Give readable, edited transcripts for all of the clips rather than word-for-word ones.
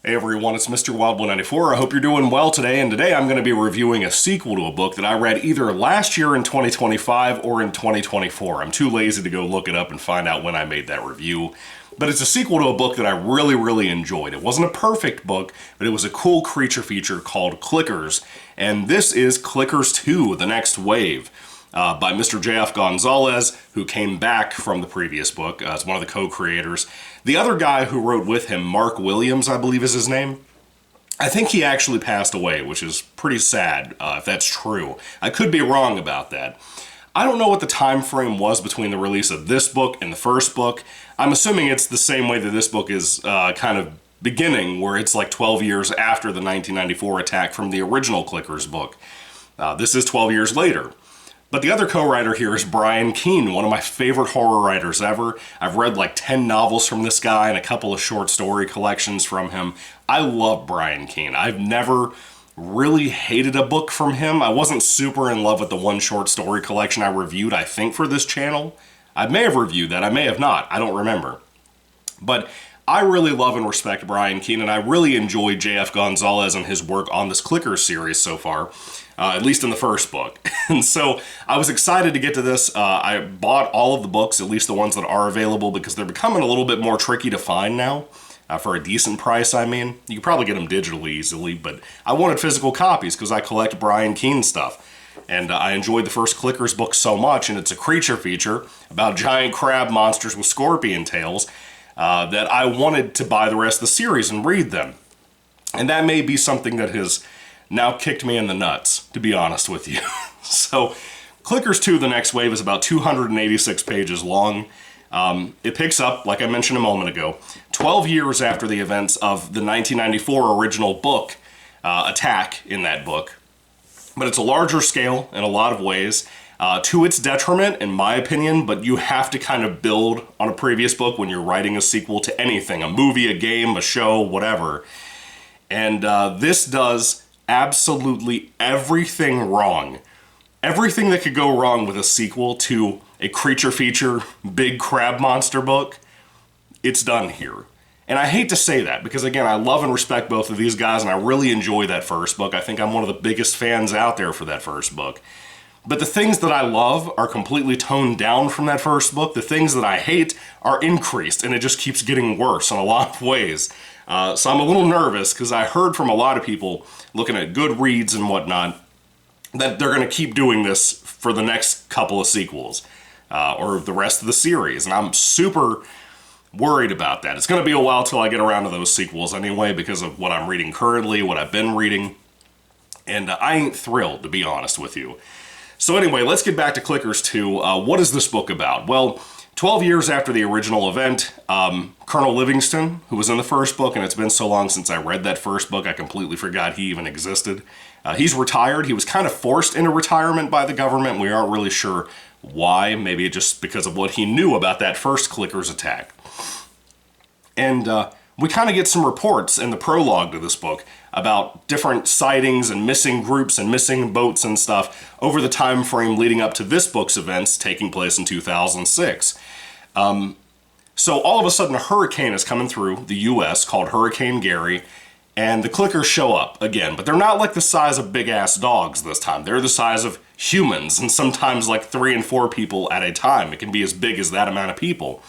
Hey everyone, it's Mr. Wild194. I hope you're doing well today, and today I'm going to be reviewing a sequel to a book that I read either last year in 2025 or in 2024. I'm too lazy to go look it up and find out when I made that review. But it's a sequel to a book that I really enjoyed. It wasn't a perfect book, but it was a cool creature feature called Clickers. And this is Clickers 2, The Next Wave, by Mr. J.F. Gonzalez, who came back from the previous book as one of the co-creators. The other guy who wrote with him, Mark Williams, I believe is his name, I think he actually passed away, which is pretty sad, if that's true. I could be wrong about that. I don't know what the time frame was between the release of this book and the first book. I'm assuming it's the same way that this book is kind of beginning, where it's like 12 years after the 1994 attack from the original Clickers book. This is 12 years later. But the other co-writer here is Brian Keene, one of my favorite horror writers ever. I've read like 10 novels from this guy and a couple of short story collections from him. I love Brian Keene. I've never really hated a book from him. I wasn't super in love with the one short story collection I reviewed, I think, for this channel. I may have reviewed that, I may have not, I don't remember. But I really love and respect Brian Keene, and I really enjoy J.F. Gonzalez and his work on this Clickers series so far, at least in the first book. And so I was excited to get to this. I bought all of the books, at least the ones that are available, because they're becoming a little bit more tricky to find now. For a decent price, I mean. You can probably get them digitally easily, but I wanted physical copies because I collect Brian Keene stuff. And I enjoyed the first Clickers book so much, and it's a creature feature about giant crab monsters with scorpion tails, that I wanted to buy the rest of the series and read them. And that may be something that has now kicked me in the nuts, to be honest with you. So, Clickers 2, The Next Wave is about 286 pages long. It picks up, like I mentioned a moment ago, 12 years after the events of the 1994 original book, attack in that book. But it's a larger scale in a lot of ways, to its detriment, in my opinion, but you have to kind of build on a previous book when you're writing a sequel to anything, a movie, a game, a show, whatever. And this does absolutely everything wrong. Everything that could go wrong with a sequel to a creature feature, big crab monster book, it's done here. And I hate to say that because, again, I love and respect both of these guys, and I really enjoy that first book. I think I'm one of the biggest fans out there for that first book. But the things that I love are completely toned down from that first book. The things that I hate are increased, and it just keeps getting worse in a lot of ways. So I'm a little nervous because I heard from a lot of people looking at Goodreads and whatnot that they're going to keep doing this for the next couple of sequels, or the rest of the series. And I'm super worried about that. It's going to be a while till I get around to those sequels anyway, because of what I'm reading currently, what I've been reading. And I ain't thrilled, to be honest with you. So anyway, let's get back to Clickers 2. What is this book about? Well, 12 years after the original event, Colonel Livingston, who was in the first book, and it's been so long since I read that first book, I completely forgot he even existed. He's retired. He was kind of forced into retirement by the government. We aren't really sure why. Maybe just because of what he knew about that first Clickers attack. And we kind of get some reports in the prologue to this book about different sightings and missing groups and missing boats and stuff over the time frame leading up to this book's events taking place in 2006. So all of a sudden a hurricane is coming through the U.S. called Hurricane Gary, and the Clickers show up again, but they're not like the size of big-ass dogs this time. They're the size of humans, and sometimes like 3 and 4 people at a time. It can be as big as that amount of people.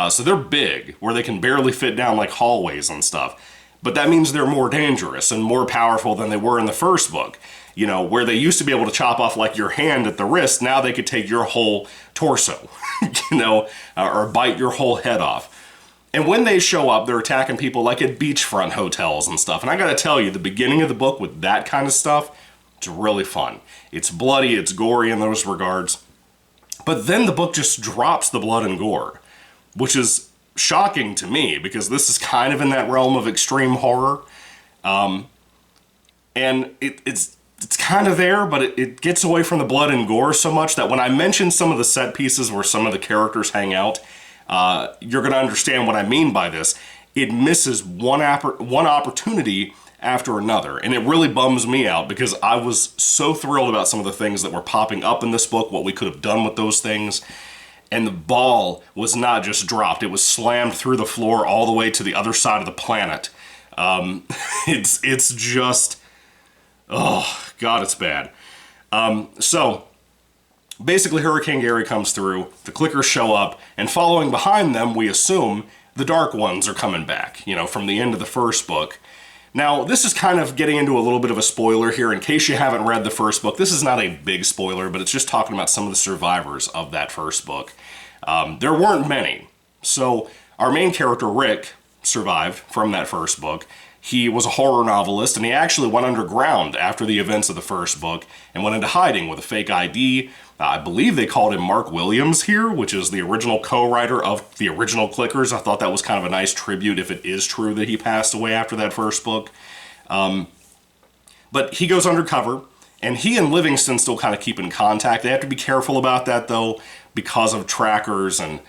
So they're big, where they can barely fit down like hallways and stuff. But that means they're more dangerous and more powerful than they were in the first book. You know, where they used to be able to chop off like your hand at the wrist, now they could take your whole torso, you know, or bite your whole head off. And when they show up, they're attacking people like at beachfront hotels and stuff. And I gotta tell you, the beginning of the book with that kind of stuff, it's really fun. It's bloody, it's gory in those regards. But then the book just drops the blood and gore, which is shocking to me because this is kind of in that realm of extreme horror. And it's kind of there, but it gets away from the blood and gore so much that when I mention some of the set pieces where some of the characters hang out, you're going to understand what I mean by this. It misses one opportunity after another, and it really bums me out because I was so thrilled about some of the things that were popping up in this book, what we could have done with those things. And the ball was not just dropped, it was slammed through the floor all the way to the other side of the planet. It's just, oh God, it's bad. So basically Hurricane Gary comes through, the clickers show up, and following behind them, we assume the Dark Ones are coming back, you know, from the end of the first book. Now, this is kind of getting into a little bit of a spoiler here. In case you haven't read the first book, this is not a big spoiler, but it's just talking about some of the survivors of that first book. There weren't many. So our main character, Rick, survived from that first book. He was a horror novelist, and he actually went underground after the events of the first book and went into hiding with a fake ID. I believe they called him Mark Williams here, which is the original co-writer of the original Clickers. I thought that was kind of a nice tribute if it is true that he passed away after that first book. But he goes undercover, and he and Livingston still kind of keep in contact. They have to be careful about that, though, because of trackers and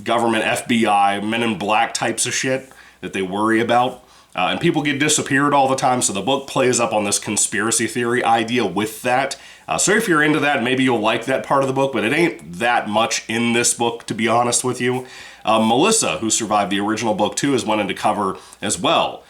government, FBI, Men in Black types of shit that they worry about. And people get disappeared all the time, so the book plays up on this conspiracy theory idea with that. So if you're into that, maybe you'll like that part of the book, but it ain't that much in this book, to be honest with you. Melissa, who survived the original book too, has went into cover as well.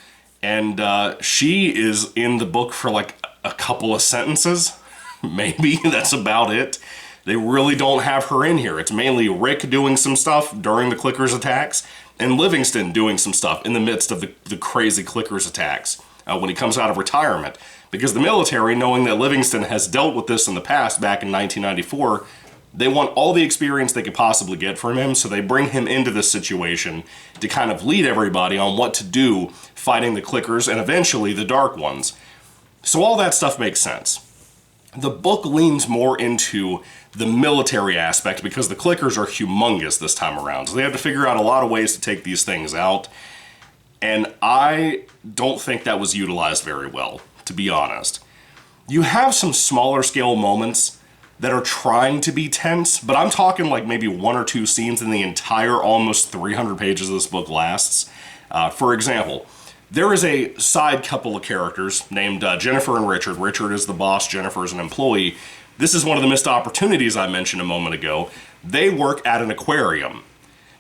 And she is in the book for like a couple of sentences. Maybe that's about it. They really don't have her in here. It's mainly Rick doing some stuff during the Clickers attacks, and Livingston doing some stuff in the midst of the crazy Clickers attacks when he comes out of retirement. Because the military, knowing that Livingston has dealt with this in the past, back in 1994, they want all the experience they could possibly get from him, so they bring him into this situation to kind of lead everybody on what to do fighting the Clickers and eventually the Dark Ones. So all that stuff makes sense. The book leans more into the military aspect because the Clickers are humongous this time around. So they have to figure out a lot of ways to take these things out. And I don't think that was utilized very well, to be honest. You have some smaller scale moments that are trying to be tense, but I'm talking like maybe one or two scenes in the entire almost 300 pages this book lasts. For example, there is a side couple of characters named Jennifer and Richard. Richard is the boss, Jennifer is an employee. This is one of the missed opportunities I mentioned a moment ago. They work at an aquarium.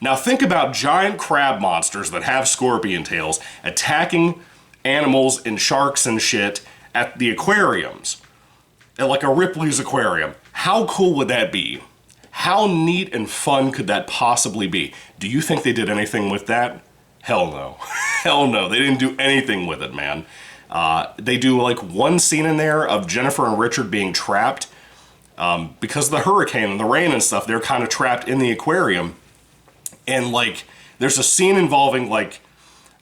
Now think about giant crab monsters that have scorpion tails attacking animals and sharks and shit at the aquariums. At like a Ripley's aquarium. How cool would that be? How neat and fun could that possibly be? Do you think they did anything with that? Hell no. Hell no. They didn't do anything with it, man. They do like one scene in there of Jennifer and Richard being trapped. Because of the hurricane and the rain and stuff, they're kind of trapped in the aquarium. And like, there's a scene involving like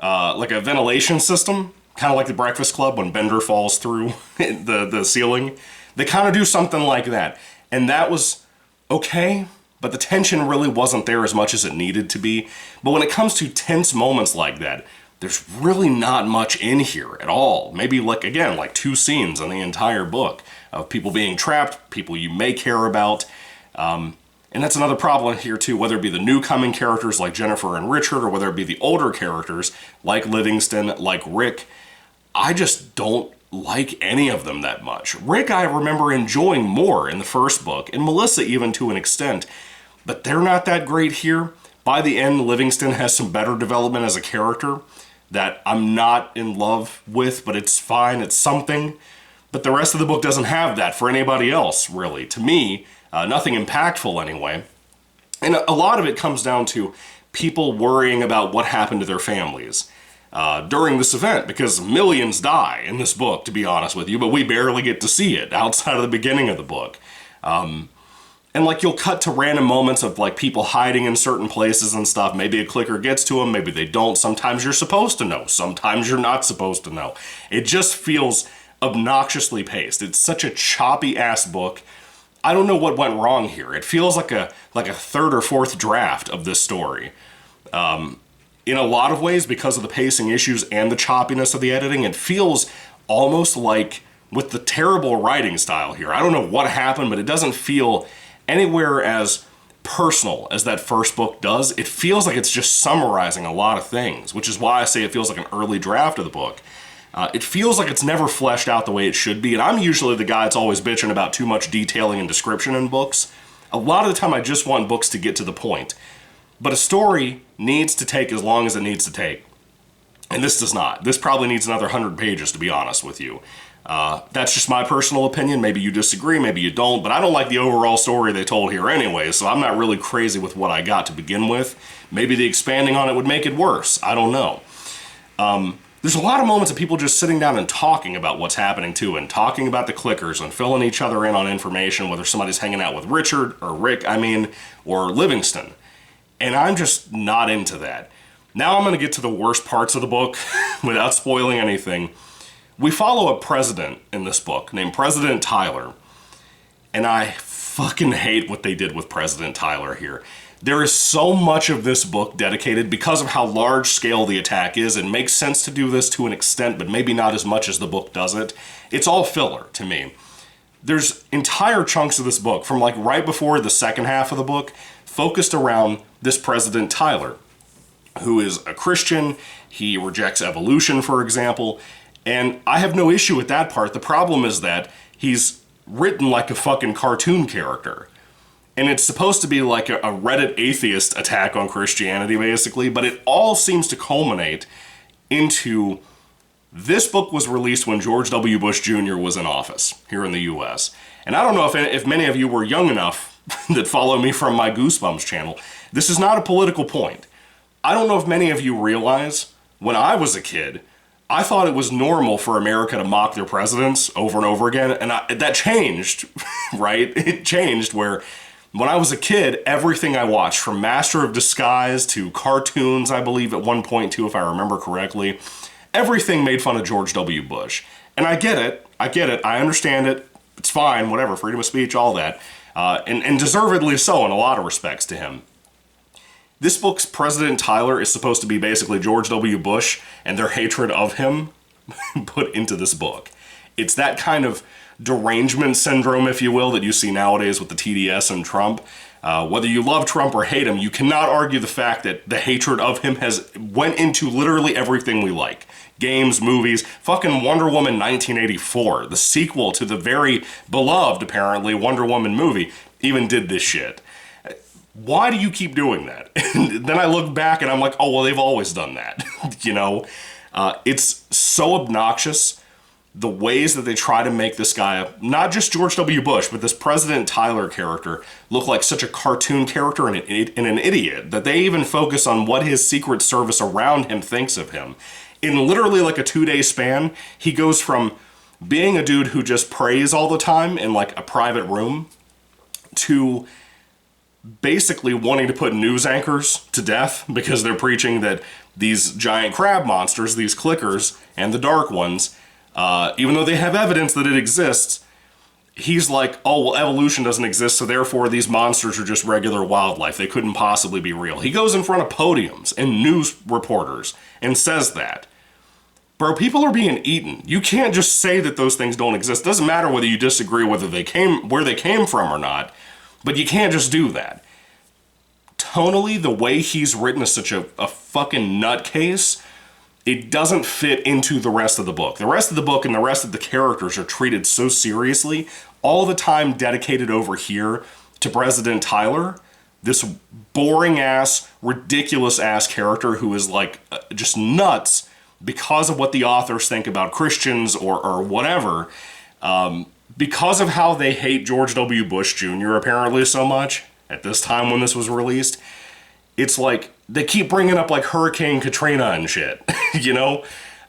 a ventilation system, kind of like the Breakfast Club when Bender falls through the ceiling. They kind of do something like that. And that was okay, but the tension really wasn't there as much as it needed to be. But when it comes to tense moments like that, there's really not much in here at all. Maybe like, again, like two scenes in the entire book of people being trapped, people you may care about. And that's another problem here too, whether it be the new coming characters like Jennifer and Richard, or whether it be the older characters like Livingston, like Rick. I just don't like any of them that much. Rick I remember enjoying more in the first book, and Melissa even to an extent, but they're not that great here. By the end, Livingston has some better development as a character that I'm not in love with, but it's fine, it's something. But the rest of the book doesn't have that for anybody else, really. To me, nothing impactful anyway. And a lot of it comes down to people worrying about what happened to their families during this event, because millions die in this book, to be honest with you, but we barely get to see it outside of the beginning of the book. And like, you'll cut to random moments of like people hiding in certain places and stuff. Maybe a clicker gets to them, maybe they don't. Sometimes you're supposed to know, sometimes you're not supposed to know. It just feels obnoxiously paced. It's such a choppy ass book. I don't know what went wrong here. It feels like a third or fourth draft of this story. In a lot of ways, because of the pacing issues and the choppiness of the editing, it feels almost like, with the terrible writing style here, I don't know what happened, but it doesn't feel anywhere as personal as that first book does. It feels like it's just summarizing a lot of things, which is why I say it feels like an early draft of the book. It feels like it's never fleshed out the way it should be, and I'm usually the guy that's always bitching about too much detailing and description in books. A lot of the time I just want books to get to the point. But a story needs to take as long as it needs to take. And this does not. This probably needs another 100 pages, to be honest with you. That's just my personal opinion. Maybe you disagree, maybe you don't, but I don't like the overall story they told here anyway, so I'm not really crazy with what I got to begin with. Maybe the expanding on it would make it worse. I don't know. There's a lot of moments of people just sitting down and talking about what's happening too, and talking about the clickers and filling each other in on information, whether somebody's hanging out with Richard, or Rick, or Livingston. And I'm just not into that. Now I'm going to get to the worst parts of the book without spoiling anything. We follow a president in this book named President Tyler. And I fucking hate what they did with President Tyler here. There is so much of this book dedicated, because of how large scale the attack is. It makes sense to do this to an extent, but maybe not as much as the book does it. It's all filler to me. There's entire chunks of this book, from like right before the second half of the book, focused around this President Tyler, who is a Christian. He rejects evolution, for example, and I have no issue with that part. The problem is that he's written like a fucking cartoon character. And it's supposed to be like a Reddit atheist attack on Christianity, basically, but it all seems to culminate into this book was released when George W. Bush Jr. was in office here in the US. And I don't know if many of you were young enough that follow me from my Goosebumps channel. This is not a political point. I don't know if many of you realize, when I was a kid, I thought it was normal for America to mock their presidents over and over again, and that changed, right? It changed where, when I was a kid, everything I watched, from Master of Disguise to cartoons, I believe at one point too, if I remember correctly, everything made fun of George W. Bush. And I get it, I understand it, it's fine, whatever, freedom of speech, all that, and deservedly so in a lot of respects to him. This book's President Tyler is supposed to be basically George W. Bush and their hatred of him put into this book. It's that kind of derangement syndrome, if you will, that you see nowadays with the TDS and Trump. Whether you love Trump or hate him, you cannot argue the fact that the hatred of him has went into literally everything we like. Games, movies, fucking Wonder Woman 1984, the sequel to the very beloved, apparently, Wonder Woman movie, even did this shit. Why do you keep doing that? And then I look back and I'm like, oh, well, they've always done that. You know? It's so obnoxious, the ways that they try to make this guy, not just George W. Bush, but this President Tyler character, look like such a cartoon character and an idiot, that they even focus on what his Secret Service around him thinks of him. In literally like a 2-day span, he goes from being a dude who just prays all the time in like a private room to basically wanting to put news anchors to death because they're preaching that these giant crab monsters, these clickers, and the dark ones, even though they have evidence that it exists, he's like, oh, well, evolution doesn't exist, so therefore these monsters are just regular wildlife. They couldn't possibly be real. He goes in front of podiums and news reporters and says that. Bro, people are being eaten. You can't just say that those things don't exist. It doesn't matter whether you disagree whether where they came from or not. But you can't just do that. Tonally, the way he's written is such a fucking nutcase, it doesn't fit into the rest of the book. The rest of the book and the rest of the characters are treated so seriously. All the time dedicated over here to President Tyler, this boring-ass, ridiculous-ass character who is like just nuts because of what the authors think about Christians or whatever. Because of how they hate George W. Bush Jr. apparently so much at this time when this was released, it's like they keep bringing up like Hurricane Katrina and shit, you know?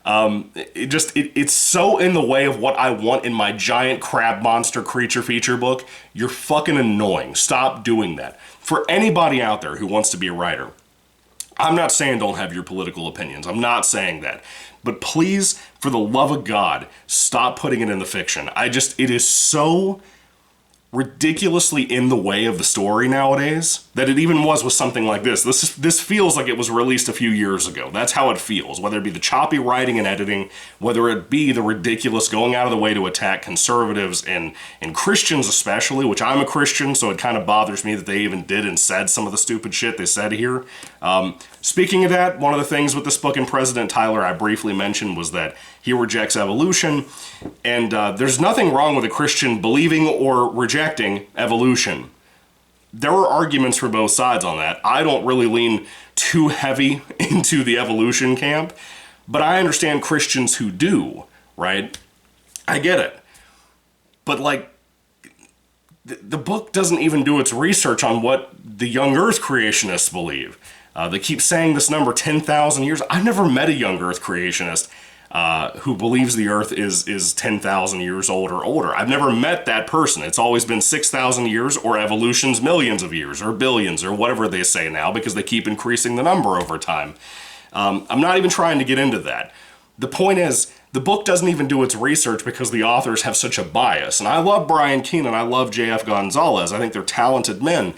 It's so in the way of what I want in my giant crab monster creature feature book. You're fucking annoying. Stop doing that. For anybody out there who wants to be a writer, I'm not saying don't have your political opinions. I'm not saying that. But please, for the love of God, stop putting it in the fiction. It is so ridiculously in the way of the story nowadays that it even was with something like this. This feels like it was released a few years ago. That's how it feels. Whether it be the choppy writing and editing, whether it be the ridiculous going out of the way to attack conservatives and Christians especially, which I'm a Christian, so it kind of bothers me that they even did and said some of the stupid shit they said here. Speaking of that, one of the things with this book in President Tyler I briefly mentioned was that he rejects evolution, and there's nothing wrong with a Christian believing or rejecting evolution. There are arguments for both sides on that. I don't really lean too heavy into the evolution camp, But I understand Christians who do, right? I get it. But like, the book doesn't even do its research on what the young Earth creationists believe. They keep saying this number, 10,000 years. I've never met a young Earth creationist who believes the Earth is 10,000 years old or older. I've never met that person. It's always been 6,000 years, or evolution's millions of years, or billions, or whatever they say now, because they keep increasing the number over time. I'm not even trying to get into that. The point is, the book doesn't even do its research because the authors have such a bias. And I love Brian Keene and I love J.F. Gonzalez. I think they're talented men.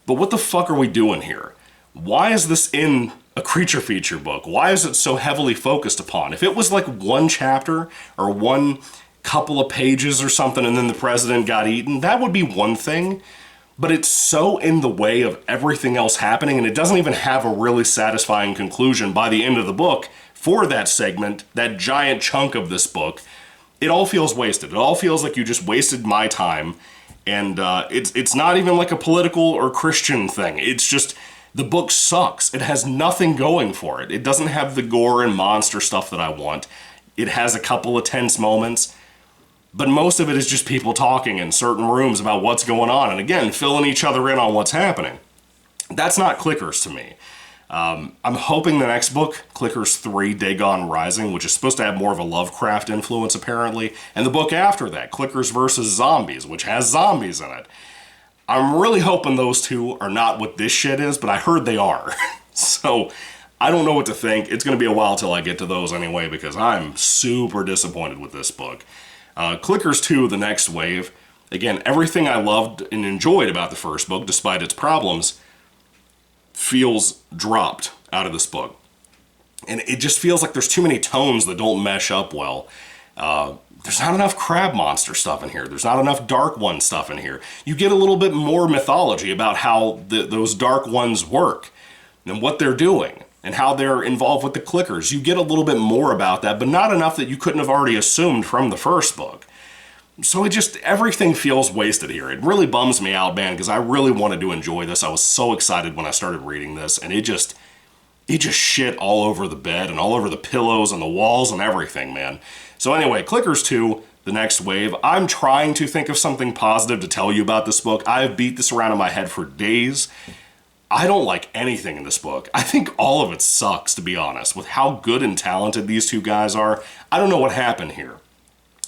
But what the fuck are we doing here? Why is this in a creature feature book? Why is it so heavily focused upon? If it was like one chapter or one couple of pages or something and then the president got eaten, that would be one thing. But it's so in the way of everything else happening, and it doesn't even have a really satisfying conclusion by the end of the book for that segment, that giant chunk of this book. It all feels wasted. It all feels like you just wasted my time, and it's not even like a political or Christian thing. It's just, the book sucks. It has nothing going for it. It doesn't have the gore and monster stuff that I want. It has a couple of tense moments, but most of it is just people talking in certain rooms about what's going on, and again, filling each other in on what's happening. That's not Clickers to me. I'm hoping the next book, Clickers 3, Dagon Rising, which is supposed to have more of a Lovecraft influence apparently, and the book after that, Clickers vs. Zombies, which has zombies in it. I'm really hoping those two are not what this shit is, but I heard they are. So, I don't know what to think. It's going to be a while till I get to those anyway, because I'm super disappointed with this book. Clickers 2, The Next Wave. Again, everything I loved and enjoyed about the first book, despite its problems, feels dropped out of this book. And it just feels like there's too many tones that don't mesh up well. There's not enough crab monster stuff in here. There's not enough Dark One stuff in here. You get a little bit more mythology about how those Dark Ones work and what they're doing and how they're involved with the Clickers. You get a little bit more about that, but not enough that you couldn't have already assumed from the first book. So everything feels wasted here. It really bums me out, man, because I really wanted to enjoy this. I was so excited when I started reading this, and it just shit all over the bed and all over the pillows and the walls and everything, man. So anyway, Clickers 2, The Next Wave. I'm trying to think of something positive to tell you about this book. I have beat this around in my head for days. I don't like anything in this book. I think all of it sucks, to be honest. With how good and talented these two guys are, I don't know what happened here.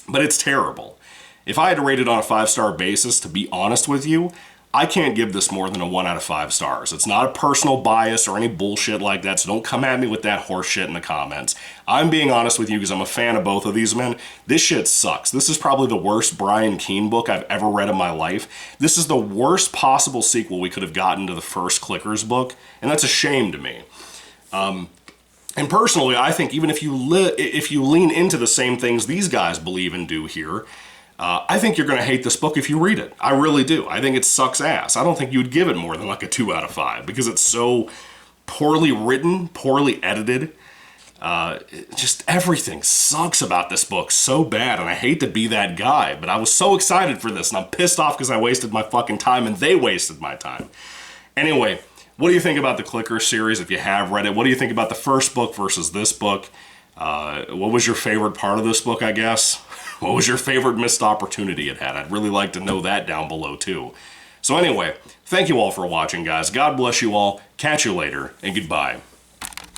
But it's terrible. If I had to rate it on a 5-star basis, to be honest with you, I can't give this more than a 1 out of 5 stars. It's not a personal bias or any bullshit like that, so don't come at me with that horse shit in the comments. I'm being honest with you because I'm a fan of both of these men. This shit sucks. This is probably the worst Brian Keene book I've ever read in my life. This is the worst possible sequel we could have gotten to the first Clickers book, and that's a shame to me. And personally, I think even if you lean into the same things these guys believe and do here, I think you're going to hate this book if you read it. I really do. I think it sucks ass. I don't think you would give it more than like a 2 out of 5 because it's so poorly written, poorly edited. Just everything sucks about this book so bad, and I hate to be that guy, but I was so excited for this, and I'm pissed off because I wasted my fucking time, and they wasted my time. Anyway, what do you think about the Clicker series if you have read it? What do you think about the first book versus this book? What was your favorite part of this book, I guess? What was your favorite missed opportunity it had? I'd really like to know that down below, too. So anyway, thank you all for watching, guys. God bless you all. Catch you later, and goodbye.